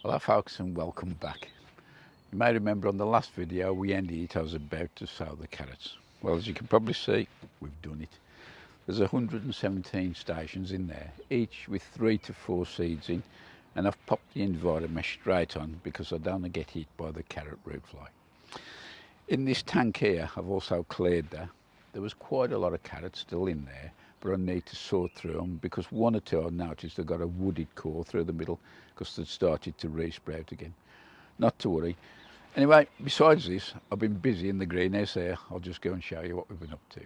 Hello folks and welcome back. You may remember on the last video we ended it, I was about to sow the carrots. Well, as you can probably see, we've done it. There's 117 stations in there, each with 3 to 4 seeds in, and I've popped the environmesh straight on because I don't want to get hit by the carrot root fly. In this tank here I've also cleared that. There was quite a lot of carrots still in there, but I need to sort through them because one or two I noticed they've got a wooded core through the middle because they'd started to re-sprout again. Not to worry. Anyway, besides this, I've been busy in the greenhouse here. I'll just go and show you what we've been up to.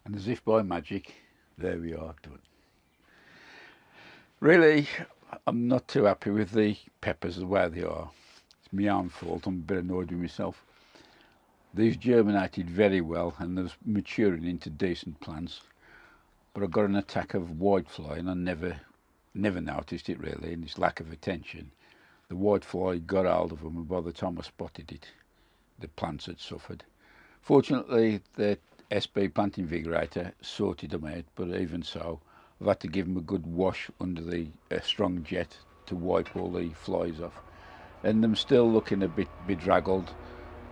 And as if by magic, there we are, done. Really, I'm not too happy with the peppers the way they are. It's my own fault, I'm a bit annoyed with myself. These germinated very well and they're maturing into decent plants. But I got an attack of whitefly and I never noticed it really, and this lack of attention. The whitefly got hold of them and by the time I spotted it, the plants had suffered. Fortunately, the SB plant invigorator sorted them out, but even so, I've had to give them a good wash under the strong jet to wipe all the flies off. And them still looking a bit bedraggled.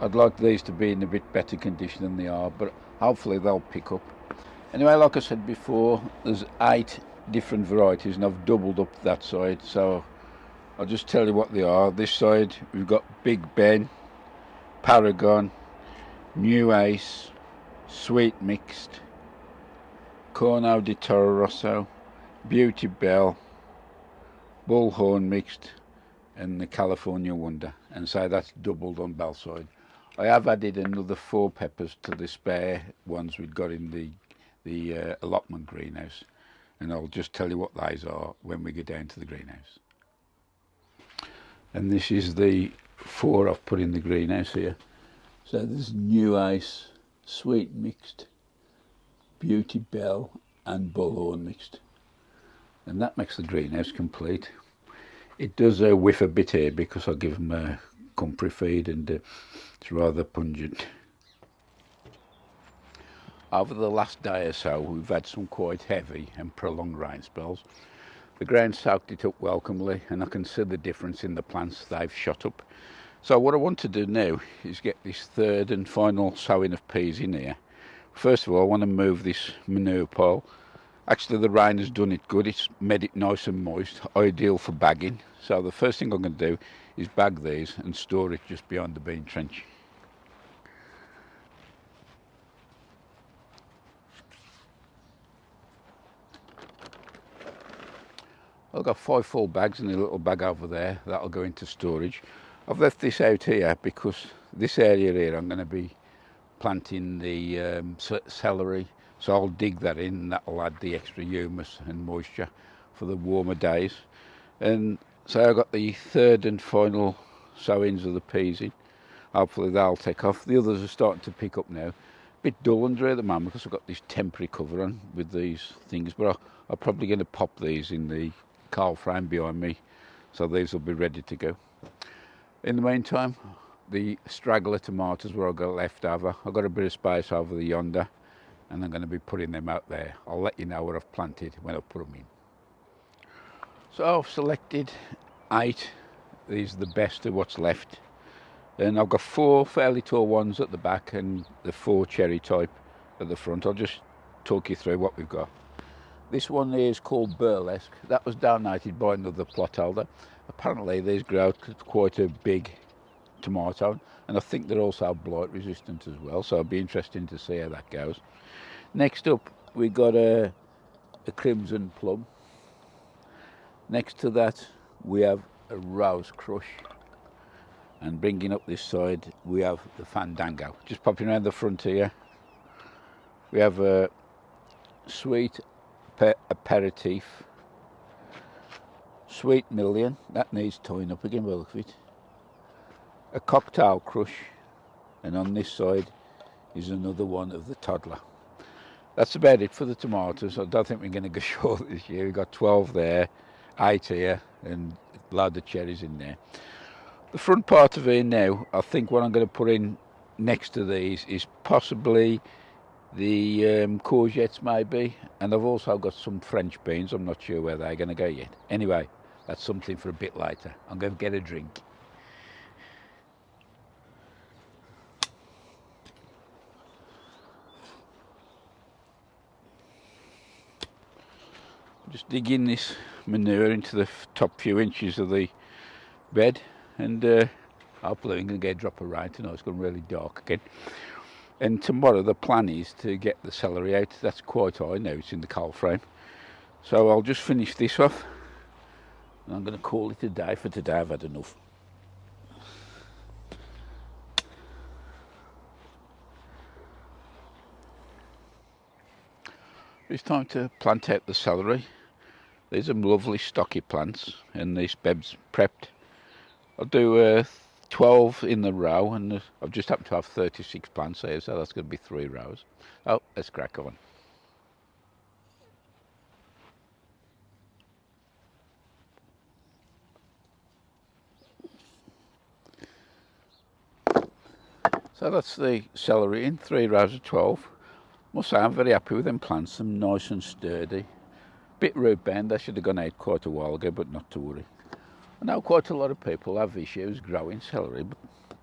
I'd like these to be in a bit better condition than they are, but hopefully they'll pick up. Anyway, like I said before, there's 8 different varieties and I've doubled up that side, so I'll just tell you what they are. This side we've got Big Ben, Paragon, New Ace, Sweet Mixed, Corno di Toro Rosso, Beauty Bell, Bullhorn Mixed and the California Wonder, and so that's doubled on Bell side. I have added another 4 peppers to the spare ones we'd got in the allotment greenhouse, and I'll just tell you what those are when we go down to the greenhouse. And this is the 4 I've put in the greenhouse here. So there's New Ace, Sweet Mixed, Beauty Bell and Bullhorn Mixed, and that makes the greenhouse complete. It does whiff a bit here because I give them a comfrey feed and it's rather pungent. Over the last day or so we've had some quite heavy and prolonged rain spells. The ground soaked it up welcomely and I can see the difference in the plants. They've shot up. So what I want to do now is get this third and final sowing of peas in here. First of all, I want to move this manure pile. Actually the rain has done it good, it's made it nice and moist, ideal for bagging. So the first thing I'm going to do is bag these and store it just behind the bean trench. I've got 5 full bags and a little bag over there, that'll go into storage. I've left this out here because this area here I'm going to be planting the celery, so I'll dig that in and that'll add the extra humus and moisture for the warmer days. And so I've got the third and final sowings of the peas in. Hopefully they'll take off. The others are starting to pick up now. A bit dull under at the moment because I've got this temporary cover on with these things, but I'm probably going to pop these in the coal frame behind me, so these will be ready to go. In the meantime, the straggler tomatoes where I got left over, I've got a bit of space over the yonder and I'm going to be putting them out there. I'll let you know what I've planted when I put them in. So I've selected 8, these are the best of what's left, and I've got 4 fairly tall ones at the back and the 4 cherry type at the front. I'll just talk you through what we've got. This one here is called Burlesque. That was donated by another plot holder. Apparently these grow quite a big tomato, and I think they're also blight resistant as well, so it'll be interesting to see how that goes. Next up we got a crimson plum. Next to that we have a rose crush, and bringing up this side we have the fandango. Just popping around the front here we have a sweet aperitif, sweet million, that needs tying up again by the look of it, a cocktail crush, and on this side is another one of the toddler. That's about it for the tomatoes. I don't think we're going to go short this year. We've got 12 there, 8 here and a load of cherries in there. The front part of here now, I think what I'm going to put in next to these is possibly the courgettes maybe, and I've also got some French beans. I'm not sure where they're going to go yet. Anyway, that's something for a bit later. I'm going to get a drink. Just digging this manure into the top few inches of the bed, and hopefully I'm going to get a drop of rain tonight. It's gone really dark again. And tomorrow the plan is to get the celery out. That's quite high now, it's in the coal frame. So I'll just finish this off, and I'm going to call it a day for today. I've had enough. It's time to plant out the celery. These are lovely stocky plants, and this bed's prepped. I'll do 12 in the row, and I've just happened to have 36 plants here, so that's going to be 3 rows. Oh, let's crack on. So that's the celery in 3 rows of 12. Must say I'm very happy with them plants. They're nice and sturdy. Bit root bend. They should have gone out quite a while ago, but not to worry. I know quite a lot of people have issues growing celery, but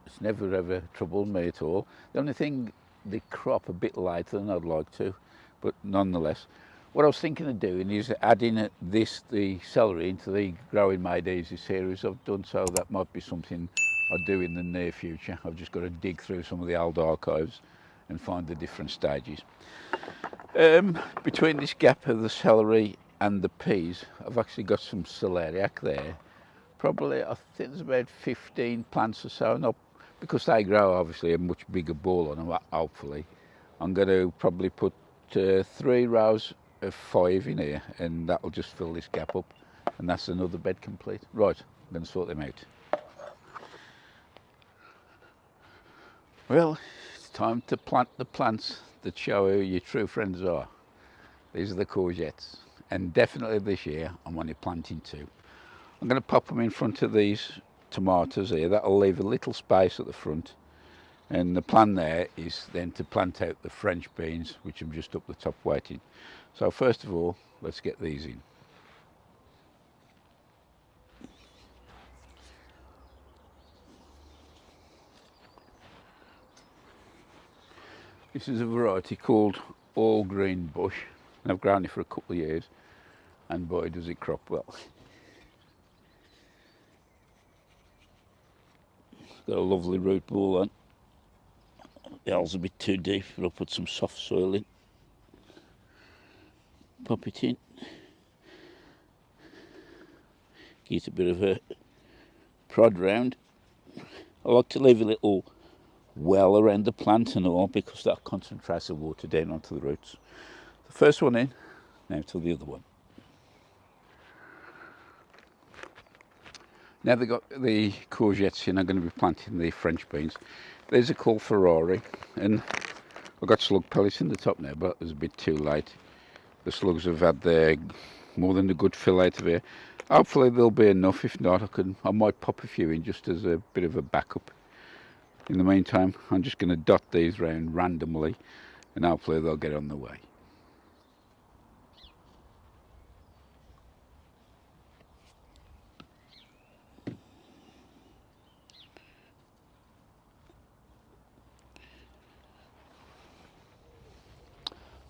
it's never ever troubled me at all. The only thing, they crop a bit later than I'd like to, but nonetheless. What I was thinking of doing is adding the celery into the Growing Made Easy series I've done, so that might be something I'll do in the near future. I've just got to dig through some of the old archives and find the different stages. Between this gap of the celery and the peas, I've actually got some celeriac there. Probably, I think there's about 15 plants or so, not because they grow obviously a much bigger ball on them, hopefully. I'm going to probably put 3 rows of 5 in here, and that'll just fill this gap up, and that's another bed complete. Right, I'm going to sort them out. Well, it's time to plant the plants that show who your true friends are. These are the courgettes, and definitely this year I'm only planting 2. I'm going to pop them in front of these tomatoes here. That'll leave a little space at the front, and the plan there is then to plant out the French beans, which I'm just up the top waiting. So first of all, let's get these in. This is a variety called All Green Bush, and I've grown it for a couple of years, and boy does it crop well. Got a lovely root ball on. The hole's a bit too deep, but I'll put some soft soil in. Pop it in. Get a bit of a prod round. I like to leave a little well around the plant and all, because that concentrates the water down onto the roots. The first one in, now to the other one. Now they've got the courgettes in, I'm going to be planting the French beans. These are called Ferrari, and I've got slug pellets in the top now, but it was a bit too late. The slugs have had their more than a good fill out of here. Hopefully there'll be enough. If not, I might pop a few in just as a bit of a backup. In the meantime, I'm just going to dot these round randomly, and hopefully they'll get on the way.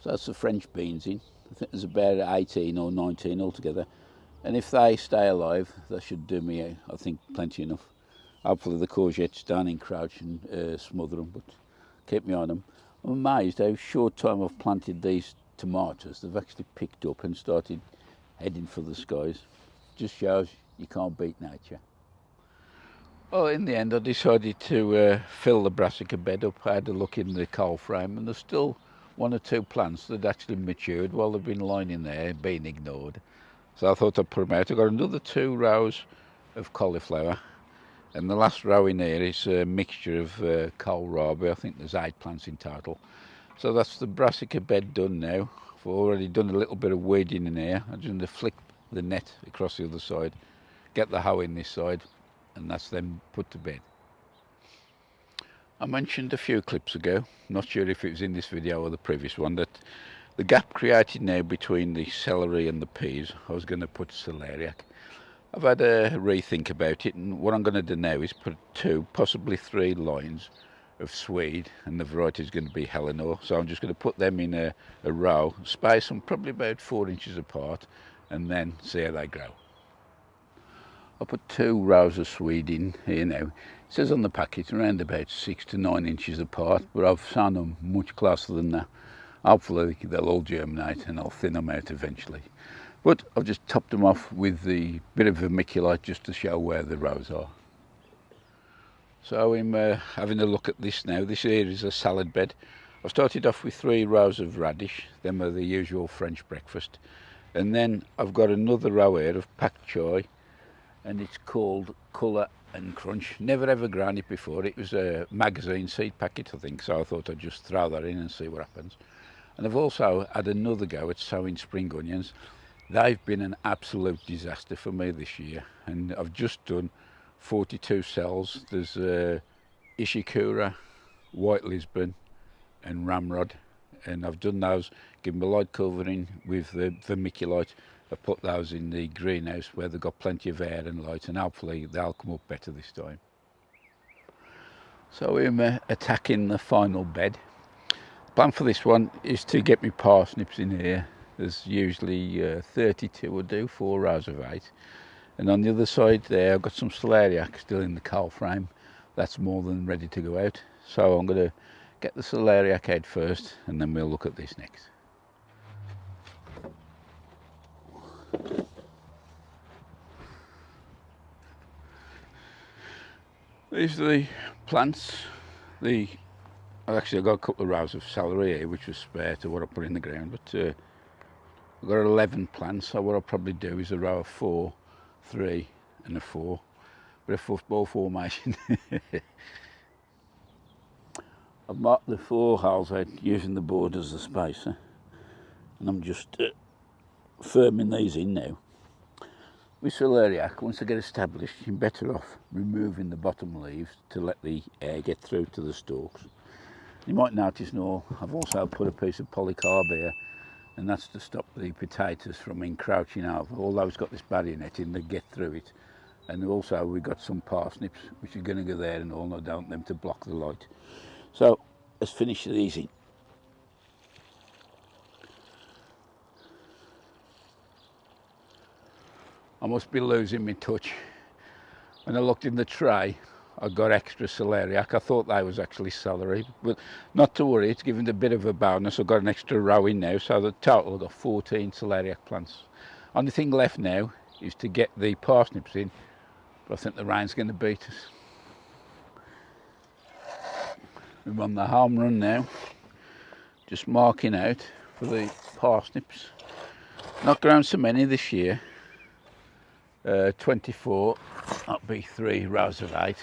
So that's the French beans in. I think there's about 18 or 19 altogether. And if they stay alive, that should do me, I think, plenty enough. Hopefully the courgettes don't encroach and smother them, but keep me on them. I'm amazed how short time I've planted these tomatoes. They've actually picked up and started heading for the skies. Just shows you can't beat nature. Well, in the end I decided to fill the brassica bed up. I had a look in the coal frame, and there's still 1 or 2 plants that actually matured while they've been lying in there, being ignored. So I thought I'd put them out. I've got another 2 rows of cauliflower, and the last row in here is a mixture of kohlrabi. I think there's 8 plants in total. So that's the brassica bed done now. I've already done a little bit of weeding in here. I'm just going to flick the net across the other side, get the hoe in this side, and that's then put to bed. I mentioned a few clips ago, not sure if it was in this video or the previous one, that the gap created now between the celery and the peas, I was going to put celeriac. I've had a rethink about it, and what I'm going to do now is put 2, possibly 3 lines of Swede, and the variety is going to be Eleanor. So I'm just going to put them in a row, space them probably about 4 inches apart, and then see how they grow. I'll put 2 rows of Swede in here now. It says on the packet around about 6 to 9 inches apart, but I've sown them much closer than that. Hopefully they'll all germinate and I'll thin them out eventually. But I've just topped them off with the bit of vermiculite just to show where the rows are. So I'm having a look at this now. This here is a salad bed. I've started off with 3 rows of radish. Them are the usual French breakfast. And then I've got another row here of pak choi, and it's called Colour and Crunch. Never ever grown it before. It was a magazine seed packet, I think, so I thought I'd just throw that in and see what happens. And I've also had another go at sowing spring onions. They've been an absolute disaster for me this year, and I've just done 42 cells. There's Ishikura, White Lisbon and Ramrod, and I've done those, given them a light covering with the vermiculite. I put those in the greenhouse where they've got plenty of air and light, and hopefully they'll come up better this time. So I'm attacking the final bed. The plan for this one is to get me parsnips in here. There's usually 32 will do, 4 rows of 8. And on the other side there, I've got some Celeriac still in the coal frame. That's more than ready to go out. So I'm going to get the Celeriac out first, and then we'll look at this next. These are the plants. Actually, I've got a couple of rows of celery here, which was spare to what I put in the ground, but I've got 11 plants, so what I'll probably do is a row of 4, 3 and a 4, bit of football formation. I've marked the 4 holes out using the board as a spacer, and I'm just firming these in now. With Celeriac, once they get established, you're better off removing the bottom leaves to let the air get through to the stalks. You might notice now I've also put a piece of polycarb here, and that's to stop the potatoes from encroaching over. Although it's got this barrier netting, they get through it. And also we've got some parsnips which are going to go there and all, and I don't want them to block the light. So let's finish these in. I must be losing my touch. When I looked in the tray, I got extra celeriac. I thought that was actually celery, but not to worry, it's given a bit of a bonus. I've got an extra row in now, so the total I've got 14 celeriac plants. Only thing left now is to get the parsnips in, but I think the rain's going to beat us. We're on the home run now, just marking out for the parsnips. Not grown so many this year. 24, that'll be 3 rows of 8.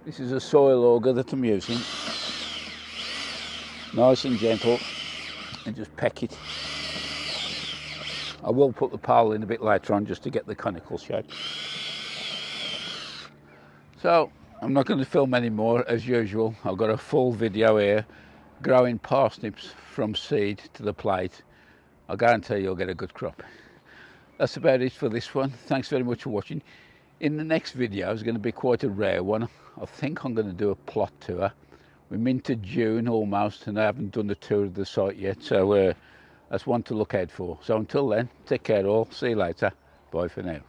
This is a soil auger that I'm using. Nice and gentle, and just peck it. I will put the pole in a bit later on just to get the conical shape. So I'm not going to film any more as usual. I've got a full video here growing parsnips from seed to the plate. I guarantee you'll get a good crop. That's about it for this one. Thanks very much for watching. In the next video is going to be quite a rare one. I think I'm going to do a plot tour. We're into June almost, and I haven't done the tour of the site yet, so that's one to look out for. So until then, take care all. See you later. Bye for now.